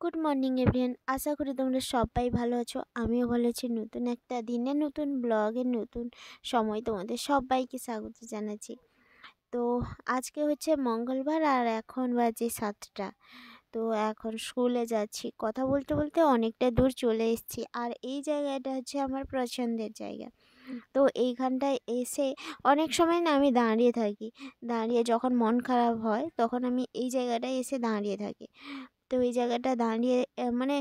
Good morning everyone, আশা করি তোমরা সবাই ভালো আছো। আমিও ভালো আছি। নতুন একটা দিনে নতুন ব্লগের নতুন সময় তোমাদের সবাইকে স্বাগত জানাচ্ছি। তো আজকে হচ্ছে মঙ্গলবার আর এখন বাজে 7টা। তো এখন স্কুলে যাচ্ছি। কথা বলতে বলতে অনেকটা দূর চলে এসেছি। আর এই জায়গাটা হচ্ছে আমার পছন্দের জায়গা। তো এইখানটায় এসে অনেক সময় না আমি দাঁড়িয়ে থাকি। দাঁড়িয়ে যখন মন খারাপ হয় তখন আমি এই জায়গাটায় এসে দাঁড়িয়ে থাকি। তো এই জায়গাটা দাঁড়িয়ে মানে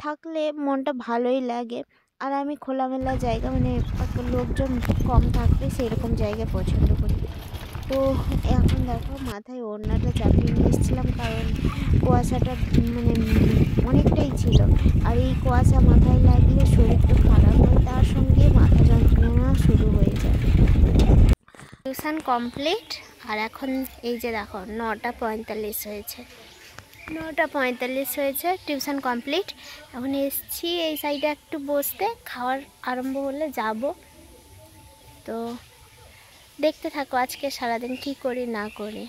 থাকলে মনটা ভালোই লাগে। আর আমি খোলামেলা জায়গা মানে লোকজন কম থাকলে সেরকম জায়গা পছন্দ করি। তো এখন দেখো মাথায় ওড়নাটা চাপিয়ে নিয়ে এসেছিলাম, কারণ কুয়াশাটা মানে অনেকটাই ছিল। আর এই কুয়াশা মাথায় লাগলে শরীরটা খারাপ হয়, তার সঙ্গে মাথা যন্ত্রণা শুরু হয়ে যায়। Tuition complete. আর এখন এই যে দেখো 9:45 হয়েছে। 9:45 হয়েছে, টিউশন কমপ্লিট। এখন এসছি এই সাইডে একটু বসতে, খাওয়ার আরম্ভ হলে যাব। তো দেখতে থাকো আজকে সারাদিন কী করি না করি।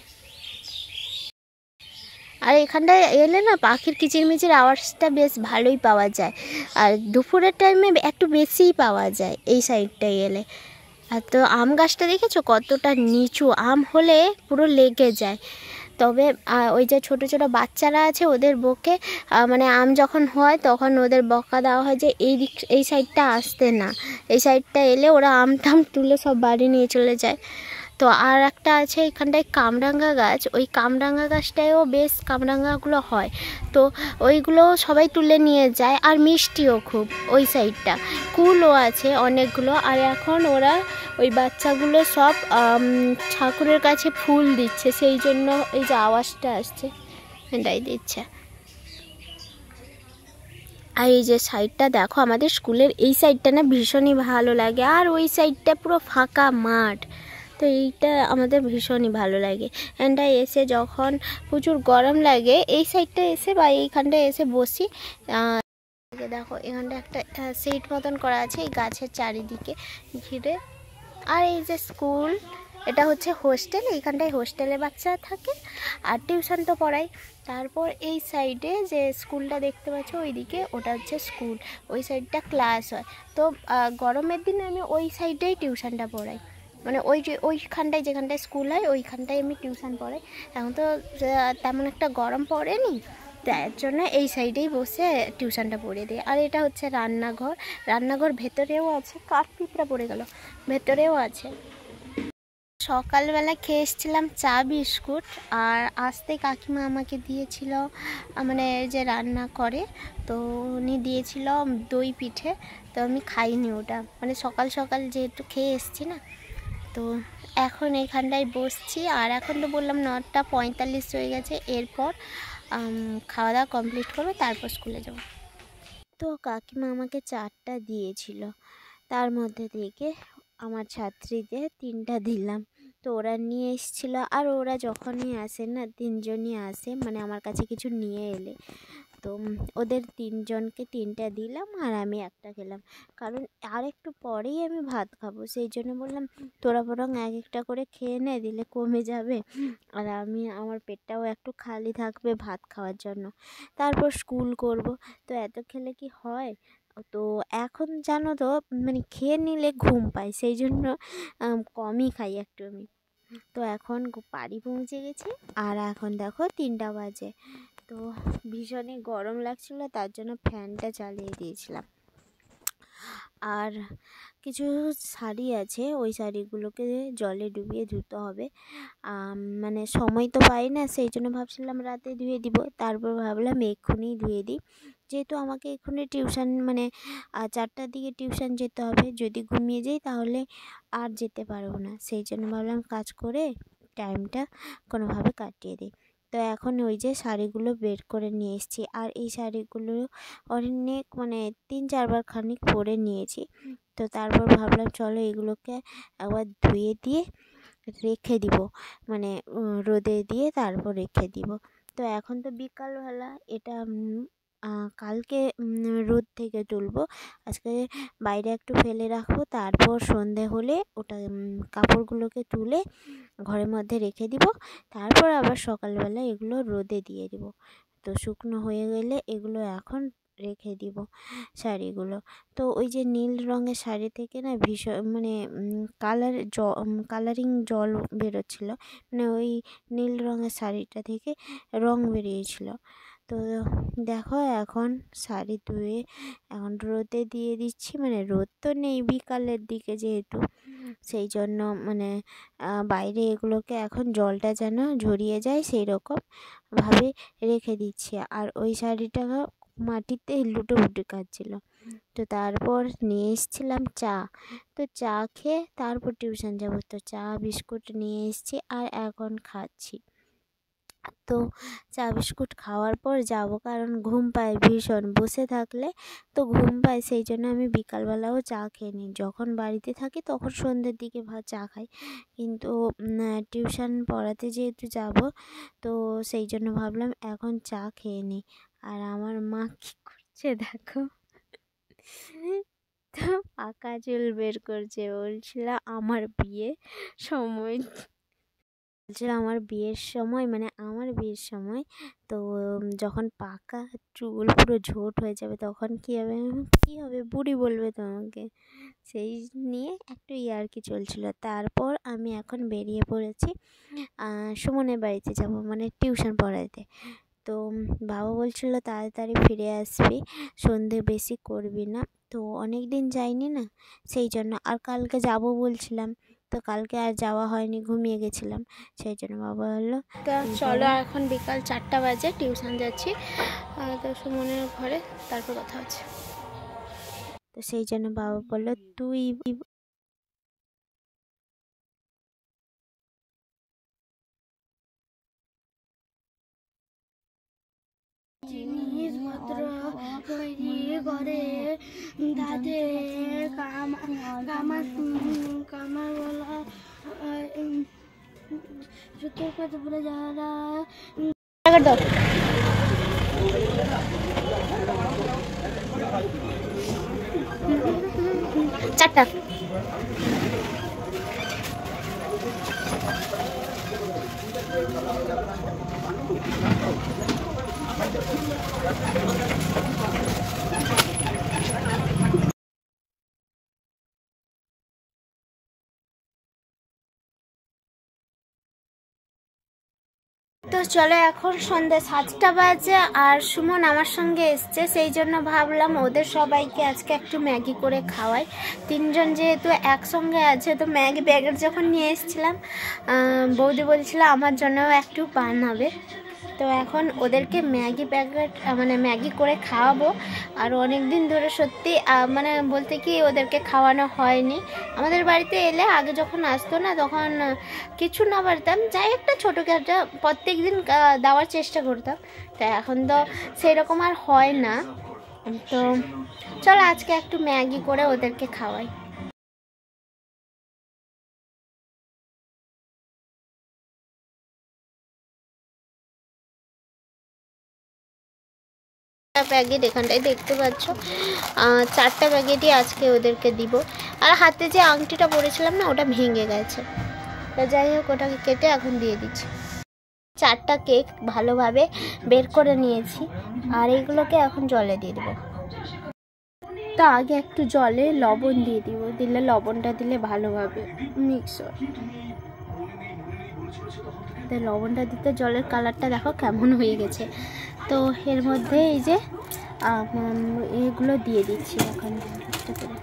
আর এখানটায় এলে না পাখির কিচিরমিচির আওয়াজটা বেশ ভালোই পাওয়া যায়। আর দুপুরের টাইমে একটু বেশিই পাওয়া যায় এই সাইডটায় এলে। আর তো আম গাছটা দেখেছো কতটা নিচু, আম হলে পুরো লেগে যায়। তবে ওই যে ছোট ছোট বাচ্চারা আছে ওদের বকে মানে আম যখন হয় তখন ওদের বকা দেওয়া হয় যে এই সাইডটা আসতে না, এই সাইডটা এলে ওরা আম টাম তুলে সব বাড়ি নিয়ে চলে যায়। তো আর একটা আছে এখানটায় কামরাঙ্গা গাছ, ওই কামরাঙ্গা গাছটায়ও বেশ কামরাঙ্গাগুলো হয়। তো ওইগুলো সবাই তুলে নিয়ে যায়, আর মিষ্টিও খুব ওই সাইডটা। কুলও আছে অনেকগুলো। আর এখন ওরা ওই বাচ্চাগুলো সব ঠাকুরের কাছে ফুল দিচ্ছে, সেই জন্য এই যে আওয়াজটা আসছে এটাই দিচ্ছে। আর এই যে সাইডটা দেখো, আমাদের স্কুলের এই সাইডটা না ভীষণই ভালো লাগে। আর ওই সাইডটা পুরো ফাঁকা মাঠ, তো এইটা আমাদের ভীষণই ভালো লাগে। এখানটায় এসে যখন প্রচুর গরম লাগে এই সাইডটা এসে বা এইখানটায় এসে বসি। দেখো এখানটা একটা সিট মতন করা আছে এই গাছের চারিদিকে ঘিরে। আর এই যে স্কুল, এটা হচ্ছে হোস্টেল। এইখানটায় হোস্টেলে বাচ্চা থাকে আর টিউশন তো পড়াই। তারপর এই সাইডে যে স্কুলটা দেখতে পাচ্ছ ওইদিকে, ওটা হচ্ছে স্কুল, ওই সাইডটা ক্লাস হয়। তো গরমের দিনে আমি ওই সাইডেই টিউশনটা পড়াই, মানে ওই যে ওইখানটায় যেখানটায় স্কুল হয় ওইখানটায় আমি টিউশন পড়াই। এখন তো তেমন একটা গরম পড়েনি, তার জন্য এই সাইডেই বসে টিউশনটা পড়িয়ে দিই। আর এটা হচ্ছে রান্নাঘর। রান্নাঘর ভেতরেও আছে, কাঠ পিঁপড়া পড়ে গেল, ভেতরেও আছে। সকালবেলা খেয়ে এসেছিলাম চা বিস্কুট, আর আসতে কাকিমা আমাকে দিয়েছিল মানে যে রান্না করে, তো উনি দিয়েছিল দই পিঠে। তো আমি খাইনি ওটা, মানে সকাল সকাল যেহেতু খেয়ে এসেছি না। তো এখন এইখানটায় বসছি। আর এখন তো বললাম 9:45 হয়ে গেছে। এরপর খাওয়া দাওয়া কমপ্লিট করবো, তারপর স্কুলে যাব। তো কাকিমা আমাকে 4টা দিয়েছিল, তার মধ্যে থেকে আমার ছাত্রীদের 3টা দিলাম। তো ওরা নিয়ে এসেছিলো। আর ওরা যখনই আসে না, 3জনই আসে, মানে আমার কাছে কিছু নিয়ে এলে। তো ওদের 3জনকে 3টা দিলাম আর আমি একটা খেলাম, কারণ আর একটু পরেই আমি ভাত খাবো। সেই জন্য বললাম তোরা বরং এক একটা করে খেয়ে নে, দিলে কমে যাবে, আর আমার পেটটাও একটু খালি থাকবে ভাত খাওয়ার জন্য। তারপর স্কুল করব। তো এত খেলে কি হয়? তো এখন জানো তো মানে খেয়ে নিলে ঘুম পায়, সেই জন্য কমই খাই একটু আমি। তো এখন বাড়ি পৌঁছে গেছি। আর এখন দেখো 3টা বাজে। তো ভীষণই গরম লাগছিল, তার জন্য ফ্যানটা চালিয়ে দিয়েছিলাম। আর কিছু শাড়ি আছে, ওই শাড়িগুলোকে জলে ডুবিয়ে ধুতে হবে। মানে সময় তো পাই না, সেই জন্য ভাবছিলাম রাতে ধুয়ে দিব। তারপর ভাবলাম এক্ষুনি ধুয়ে দিই, যেহেতু আমাকে এক্ষুনি টিউশন মানে 4টার দিকে টিউশন যেতে হবে। যদি ঘুমিয়ে যাই তাহলে আর যেতে পারবো না, সেই জন্য ভাবলাম কাজ করে টাইমটা কোনোভাবে কাটিয়ে দিই। তো এখন ওই যে শাড়িগুলো বের করে নিয়ে এসেছি। আর এই শাড়িগুলো অনেক মানে 3-4বার খানিক পরে নিয়েছি। তো তারপর ভাবলাম চলো এগুলোকে একবার ধুয়ে দিয়ে রেখে দিব, মানে রোদে দিয়ে তারপর রেখে দিব। তো এখন তো বিকালবেলা, এটা কালকে রোদ থেকে তুলবো। আজকে বাইরে একটু ফেলে রাখবো, তারপর সন্ধে হলে ওটা কাপড়গুলোকে তুলে ঘরের মধ্যে রেখে দিব। তারপর আবার সকালবেলা এগুলো রোদে দিয়ে দিব। তো শুকনো হয়ে গেলে এগুলো এখন রেখে দিব শাড়িগুলো। তো ওই যে নীল রঙের শাড়ি থেকে না ভীষণ মানে কালারিং জল বেরোচ্ছিলো, মানে ওই নীল রঙের শাড়িটা থেকে রং বেরিয়েছিল। তো দেখো এখন শাড়ি ধুয়ে এখন রোদে দিয়ে দিচ্ছি, মানে রোদ তো নেই বিকালের দিকে যেহেতু, সেই জন্য মানে বাইরে এগুলোকে এখন জলটা যেন ঝরিয়ে যায় সেই রকম ভাবে রেখে দিচ্ছি। আর ওই শাড়িটা মাটিতে লুটোপুটি খাচ্ছিল। তো তারপর নিয়ে এসেছিলাম চা, তো চা খেয়ে তারপর টিউশন যাবো, তো চা বিস্কুট নিয়ে এসেছি আর এখন খাচ্ছি। তো চা বিস্কুট খাওয়ার পর যাব, কারণ ঘুম পায় ভীষণ, বসে থাকলে তো ঘুম পায়, সেই জন্য আমি বিকালবেলাও চা খেয়ে নিই। যখন বাড়িতে থাকি তখন সন্ধ্যের দিকে চা খাই, কিন্তু টিউশন পড়াতে যেহেতু যাব, তো সেই জন্য ভাবলাম এখন চা খেয়ে নিই। আর আমার মা কী করছে দেখো, তো পাকা চুল বের করছে, বলছিল আমার বিয়ের সময়, আমার বিয়ের সময়, মানে আমার বিয়ের সময় তো যখন পাকা চুল পুরো ঝোট হয়ে যাবে তখন কী হবে, কী হবে, বুড়ি বলবে তোমাকে, সেই নিয়ে একটু ইয়ার্কি চলছিল। তারপর আমি এখন বেরিয়ে পড়েছি সুমনের বাড়িতে যাব, মানে টিউশন পড়াতে। তো বাবা বলছিল তাড়াতাড়ি ফিরে আসবি, সন্ধে বেশি করবি না, তো অনেক দিন যাইনি না সেই জন্য। আর কালকে যাব বলছিলাম, তো কালকে আর যাওয়া হয়নি, ঘুমিয়ে গেছিলাম, সেই জন্য বাবা হলো তো চলো এখন বিকাল 4টা বাজে, টিউশন যাচ্ছি তো সুমনের ঘরে, তারপর কথা হচ্ছে। তো সেই জন্য বাবা বললো তুই জিনিসপত্র তৈরি করে তাদের কামার বলা সত্যি কথা বলে যারা চারটা তো চলো এখন সন্ধ্যে 7টা বাজে, আর সুমন আমার সঙ্গে এসছে, সেই জন্য ভাবলাম ওদের সবাইকে আজকে একটু ম্যাগি করে খাওয়াই। তিনজন যেহেতু একসঙ্গে আছে, তো ম্যাগি প্যাকেট যখন নিয়ে এসেছিলাম বৌদি বলছিল আমার জন্যও একটু বানাবে, তো এখন ওদেরকে ম্যাগি প্যাকেট মানে ম্যাগি করে খাওয়াবো। আর অনেক দিন ধরে সত্যি মানে বলতে কি ওদেরকে খাওয়ানো হয়নি। আমাদের বাড়িতে এলে আগে যখন আসতো না তখন কিছু না পারতাম, যাই একটা ছোটোখাটো প্রত্যেক দিন দেওয়ার চেষ্টা করতাম, তো এখন তো সেই রকম আর হয় না। তো চলো আজকে একটু ম্যাগি করে ওদেরকে খাওয়াই। প্যাকেট এখানটায় দেখতে পাচ্ছ, 4টা প্যাকেটই আজকে ওদেরকে দিব। আর হাতে যে আংটিটা পরেছিলাম না, ওটা ভেঙে গেছে, তো যাই হোক ওটাকে কেটে এখন দিয়ে দিচ্ছি। 4টা কেক ভালোভাবে বের করে নিয়েছি, আর এইগুলোকে এখন জলে দিয়ে দেবো। তো আগে একটু জলে লবণ দিয়ে দিব, দিলে লবণটা দিলে ভালোভাবে মিক্স হয়। তো লবণটা দিতে জলের কালারটা দেখো কেমন হয়ে গেছে। তো এর মধ্যে এই যে এগুলো দিয়ে দিচ্ছি এখন একটা করে।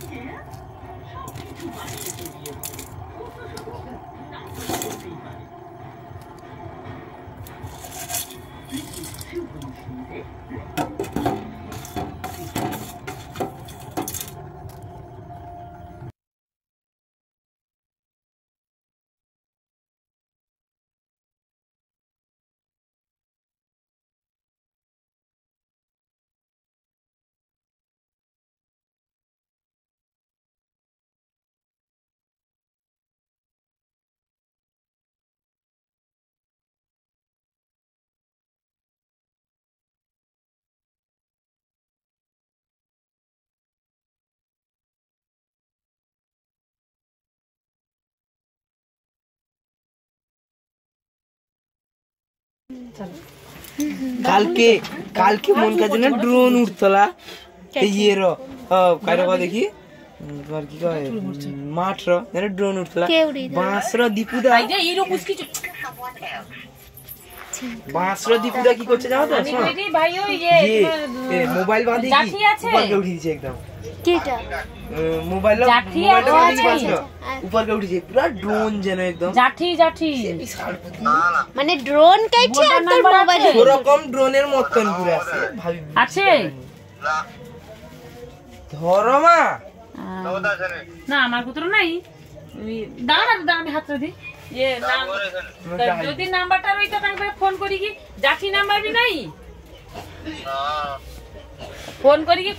কালকে মন কাছে না ড্রোন উঠতলা ইয়ের কাইরা কথা দেখি তোমার কি কয় মাঠর মানে ড্রোন উঠতলা বাঁশর দীপুদা কি করছে জানো তো মোবাইল বাঁধে উপরকে উঠে দিয়েছে একদম মোবাইলটা উপরকে উঠেছে পুরা ড্রোন যেন একদম মানে ড্রোন কাইছে আর তোর মোবাইল ওরকম ড্রোনের মতন পুরো আছে ধরো মা না আমার পুত্র নাই দাঁড়া আমি হাতটা দিই যদি নাম্বারটা রইতো তাকে ফোন করি কি জাঠি নাম্বার বি নাই ফোন করি কি